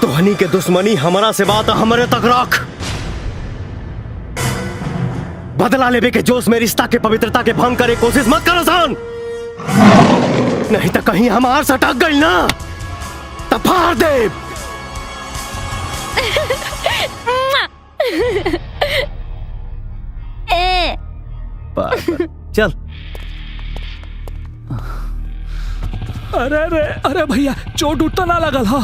तोहनी के दुश्मनी हमारा से बात हमारे तक रख। बदला लेवे के जोश में रिश्ता के पवित्रता के भंग करे कोशिश मत कर सान, नहीं तो कहीं हमार सटक गई ना तो फाड़ दे। चल। अरे अरे अरे भैया चोट उठ तो ना लगल हा?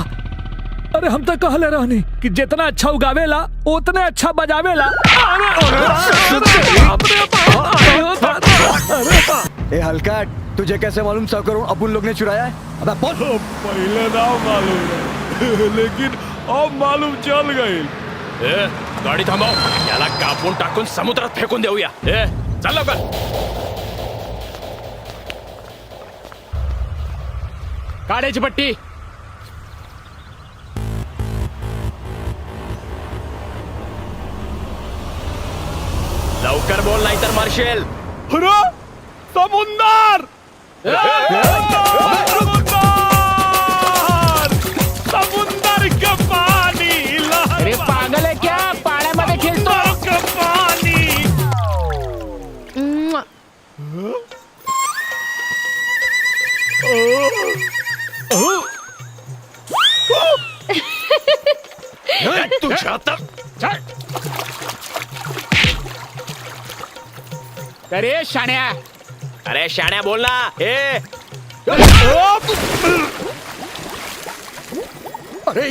अरे हम तो कहले रहनी कि जितना अच्छा उगावेला उतने अच्छा बजावेला। ए हल्का, तुझे कैसे मालूम 100 करोड़ अपुन लोग ने चुराया है? अबे बोल। पहले ना मालूम है लेकिन अब मालूम चल गई। गाड़ी थांबव, याला कापून टाकून समुद्रात फेकून देऊया। चल लवकर। काढायची पट्टी। लवकर बोल नाही तर मार्शल। समुंदर समुंदर का पाणी। अरे पागल है क्या? पाण्यामध्ये खेळतो का पाणी। तुझ्या आता अरे शाण्या, अरे शाण्या बोल ना। अरे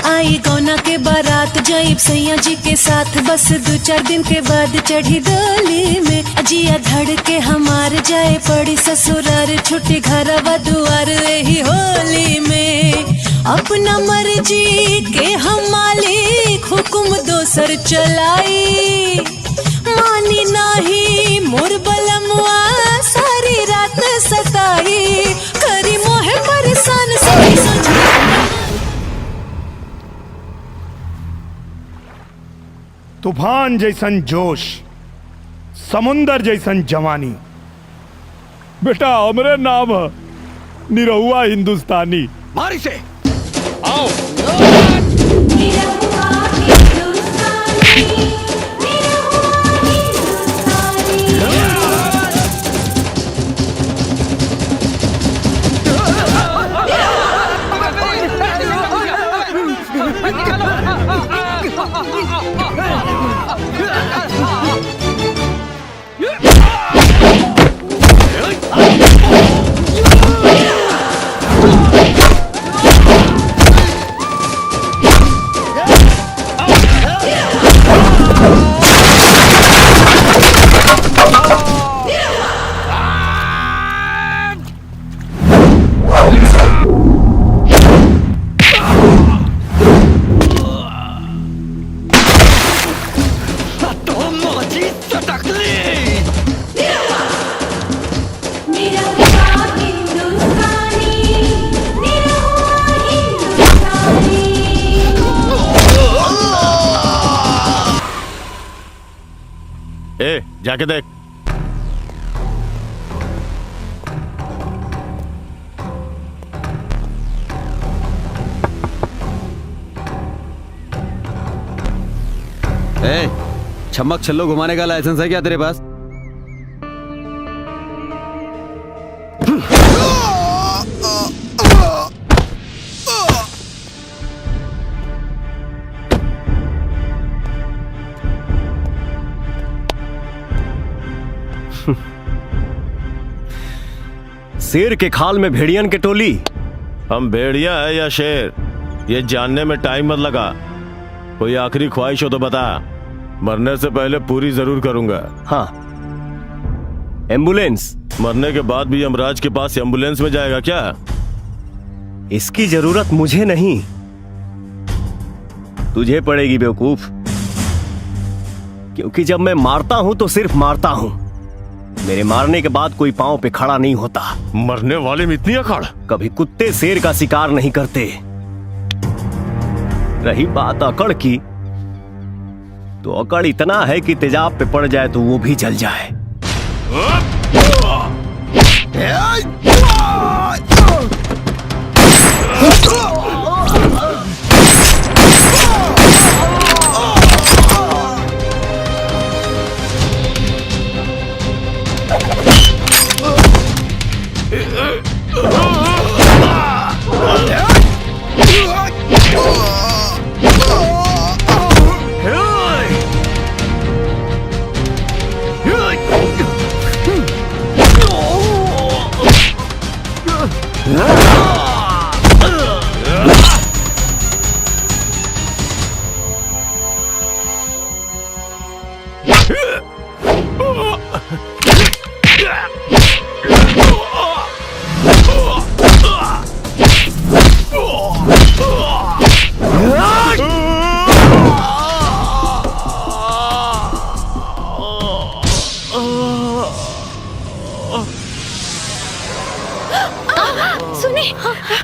आई गौना के बारात जाइब सैया जी के साथ, बस 2-4 दिन के बाद चढ़ी डोली में। अजिया धड़ के हमार जाए पड़ी ससुरार, छुट्टी घरवा दुआर यही होली में। अपना मर्जी के हम मालिक, हुकुम दोसर चलाई। मानी नाही मोर बलमुआ, सारी रात सताई। करी मोहे परेशान सही सोच। तूफान जैसन जोश, समुंदर जैसन जवानी। बेटा हमरे नाम है निरहुआ हिंदुस्तानी। मारी से आओ। जाके देख। छमक छल्लो घुमाने का लाइसेंस है क्या तेरे पास? शेर के खाल में भेड़ियन के टोली। हम भेड़िया है या शेर, ये जानने में टाइम मत लगा। कोई आखिरी ख्वाहिश हो तो बता, मरने से पहले पूरी जरूर करूंगा। हाँ, एम्बुलेंस। मरने के बाद भी यमराज के पास एम्बुलेंस में जाएगा क्या? इसकी जरूरत मुझे नहीं, तुझे पड़ेगी बेवकूफ। क्योंकि जब मैं मारता हूं तो सिर्फ मारता हूं, मेरे मारने के बाद कोई पांव पे खड़ा नहीं होता। मरने वाले में इतनी अकड़? कभी कुत्ते शेर का शिकार नहीं करते। रही बात अकड़ की, तो अकड़ इतना है कि तेजाब पे पड़ जाए तो वो भी जल जाए।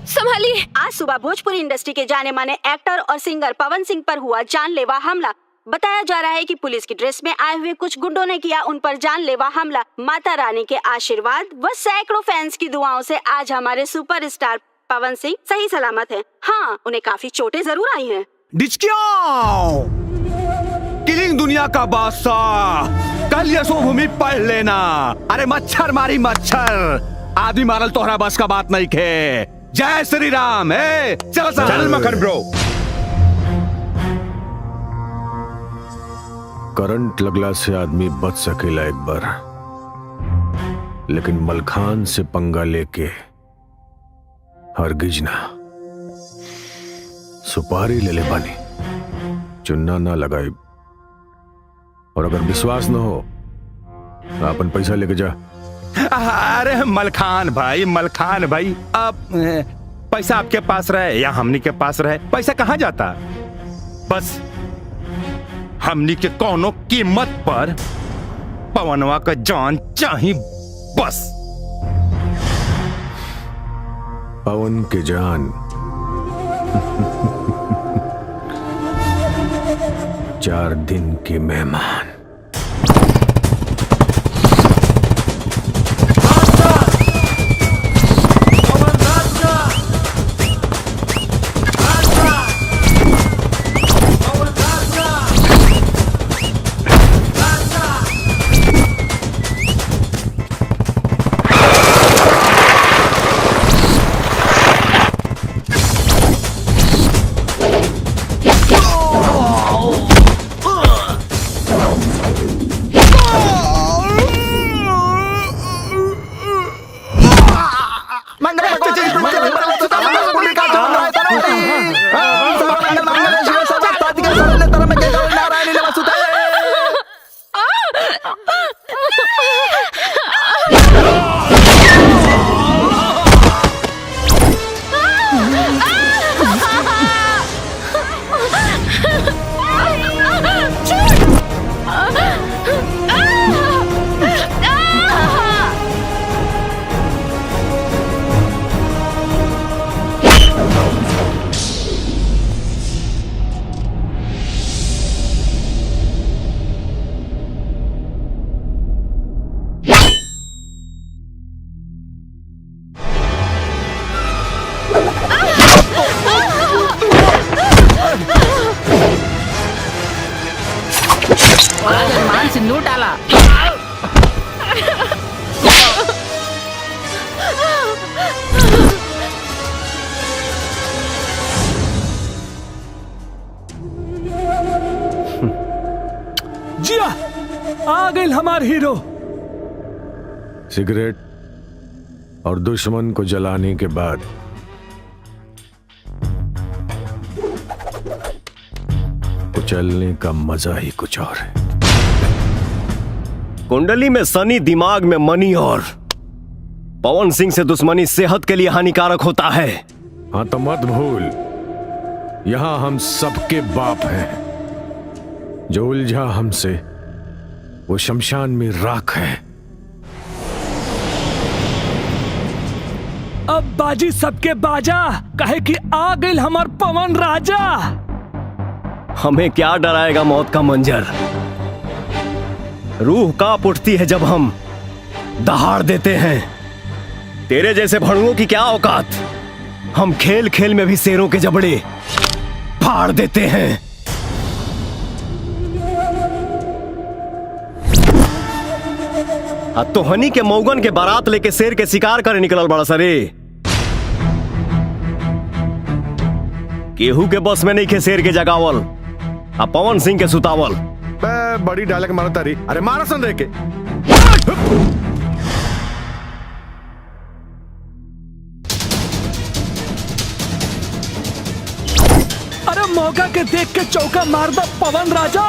संभालिए। आज सुबह भोजपुरी इंडस्ट्री के जाने माने एक्टर और सिंगर पवन सिंह पर हुआ जानलेवा हमला। बताया जा रहा है कि पुलिस की ड्रेस में आए हुए कुछ गुंडों ने किया उन पर जानलेवा हमला। माता रानी के आशीर्वाद व सैकड़ों फैंस की दुआओं से आज हमारे सुपरस्टार पवन सिंह सही सलामत हैं। हाँ, उन्हें काफी चोटें जरूर आई हैं। किलिंग दुनिया का बादशाह, कल यशोभूमि पढ़ लेना। अरे मच्छर मारी मच्छर, आदमी मारल तोहरा बस का बात नहीं खे। जय श्री राम। चल मखन ब्रो। करंट लगला से आदमी बच सकेला एक बार, लेकिन मलखान से पंगा लेके हरगिज ना। सुपारी ले ले बानी, चुन्ना ना लगाई। और अगर विश्वास न हो तो अपन पैसा लेके जा। अरे मलखान भाई, मलखान भाई, अब पैसा आपके पास रहे या हमनी के पास रहे, पैसा कहाँ जाता? बस हमनी के कोनो कीमत पर पवनवा का जान चाही बस। पवन के जान 4 दिन के मेहमान। ओकरा जजमान सिंदूर डाला। जिया आ गई हमार हीरो। सिगरेट और दुश्मन को जलाने के बाद कुचलने का मजा ही कुछ और है। कुंडली में सनी, दिमाग में मनी और पवन सिंह से दुश्मनी सेहत के लिए हानिकारक होता है। हाँ तो मत भूल, यहां हम सबके बाप हैं। जो उलझा हमसे वो शमशान में राख है। अब बाजी सबके बाजा, कहे कि आ गई हमार पवन राजा। हमें क्या डराएगा मौत का मंजर। रूह कांप उठती है जब हम दहाड़ देते हैं। तेरे जैसे भड़ुओं की क्या औकात। हम खेल खेल में भी शेरों के जबड़े फाड़ देते हैं। तो हनी के मौगन के बारात लेके शेर के शिकार करे निकलल बड़ा सरे। केहू के बस में नहीं खे शेर के जगावल, आ पवन सिंह के सुतावल। बड़ी डायलॉग मारा तारी। अरे मारा सन के। अरे मौका के देख के चौका मार दो पवन राजा।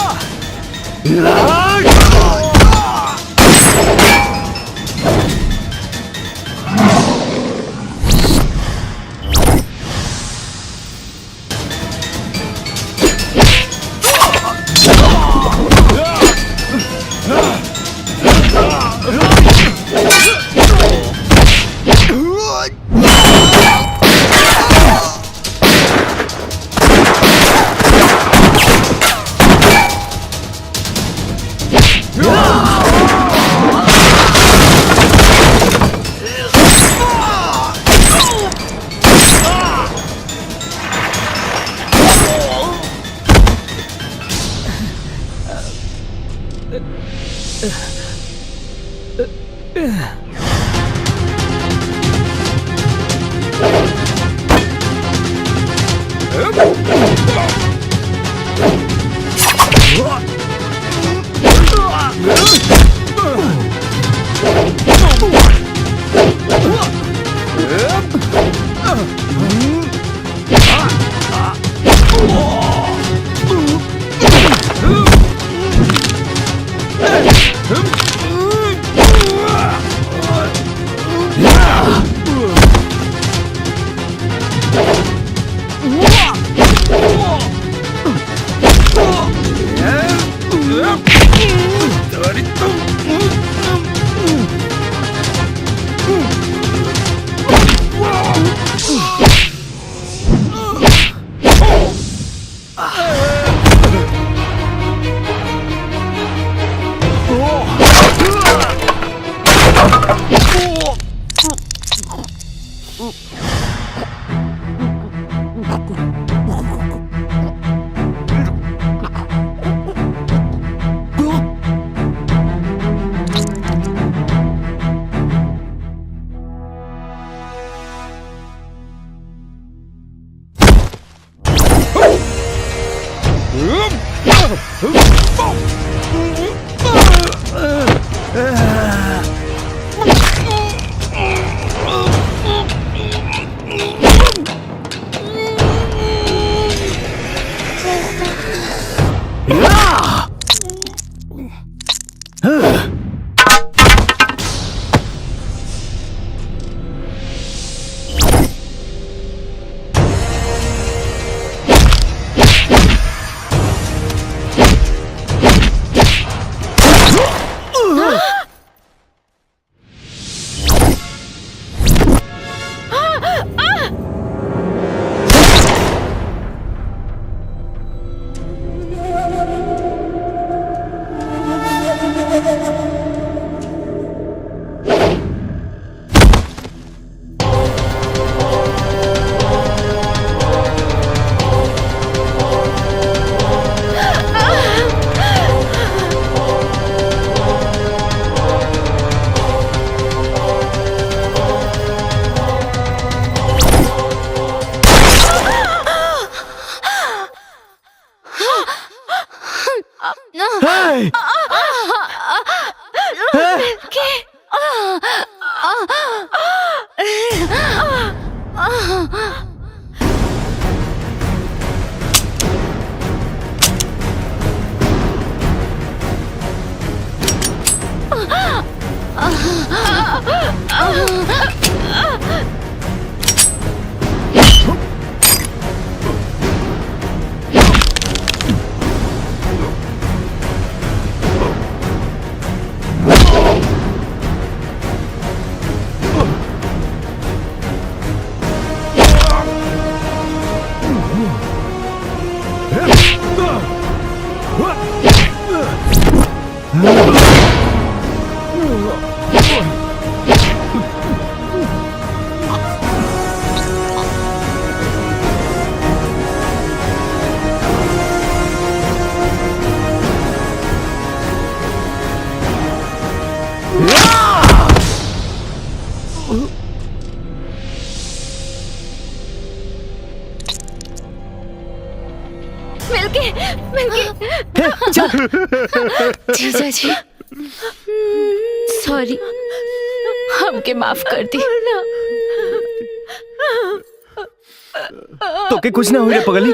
मिलके जीजा जी सॉरी, हमके माफ कर दी। तो के कुछ ना हो रे पगली।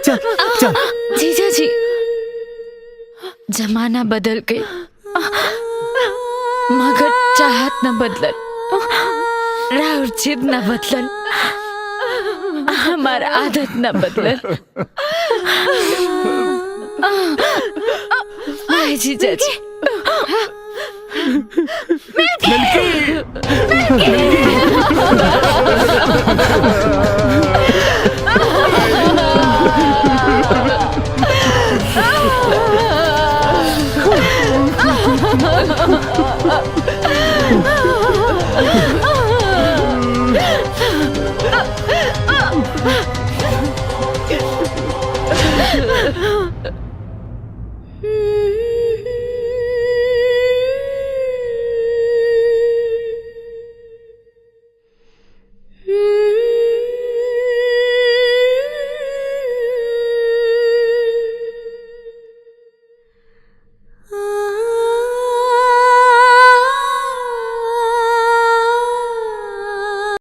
चल चल। जीजा जी जमाना बदल गई मगर चाहत न बदलल, राउर जिद न बदलल, हमार आदत न बदलल। आए जीजा जी